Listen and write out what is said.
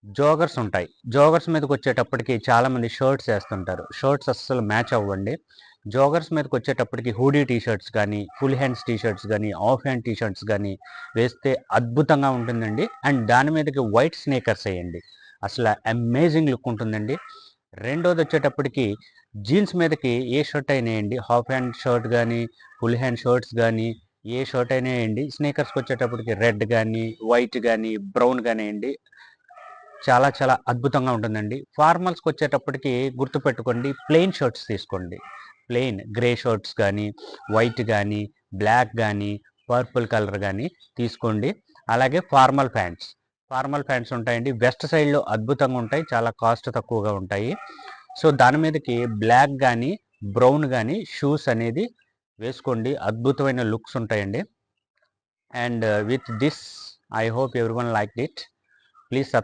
జోగర్స్ ఉంటాయి. జోగర్స్ మీదకొచ్చేటప్పటికి చాలామంది shirts ఏస్తుంటారు. Shirts అస్సలు మ్యాచ్ అవ్వండి. జోగర్స్ మీదకొచ్చేటప్పటికి హూడీ టీ షర్ట్స్ గానీ, ఫుల్ హ్యాండ్స్ టీ షర్ట్స్ గానీ, హాఫ్ హ్యాండ్ టీ షర్ట్స్ గానీ వేస్తే అద్భుతంగా ఉంటుందండి. అండ్ దాని మీదకి వైట్ స్నేకర్స్ ఎయండి. అసల అమేజింగ్ లుక్ ఉంటుందండి. రెండోదొచ్చేటప్పటికి జీన్స్ మీదకి ఏ షర్ట్ అయినా ఎయండి. హాఫ్ హ్యాండ్ షర్ట్ గానీ, ఫుల్ హ్యాండ్ షర్ట్స్ గానీ, ఏ షర్ట్ అయినా ఎయండి. స్నేకర్స్‌కొచ్చేటప్పటికి రెడ్ గానీ, వైట్ గానీ, బ్రౌన్ గానీ ఎయండి. చాలా చాలా అద్భుతంగా ఉంటుందండి. ఫార్మల్స్‌కొచ్చేటప్పటికి గుర్తుపెట్టుకోండి, ప్లెయిన్ షర్ట్స్ తీసుకోండి. ప్లెయిన్ గ్రే షర్ట్స్ గానీ, వైట్ గానీ, బ్లాక్ గానీ, పర్పుల్ కలర్ గానీ తీసుకోండి. అలాగే ఫార్మల్ ప్యాంట్స్. ఫార్మల్ ప్యాంట్స్ ఉంటాయండి. వెస్ట్ సైడ్‌లో అద్భుతంగా ఉంటాయి. చాలా కాస్ట్ తక్కువగా ఉంటాయి. సో, దాని మీదకి బ్లాక్ గానీ, బ్రౌన్ గానీ షూస్ అనేది వేసుకోండి. అద్భుతమైన లుక్స్ ఉంటాయండి. And with this I hope everyone liked it. Please subscribe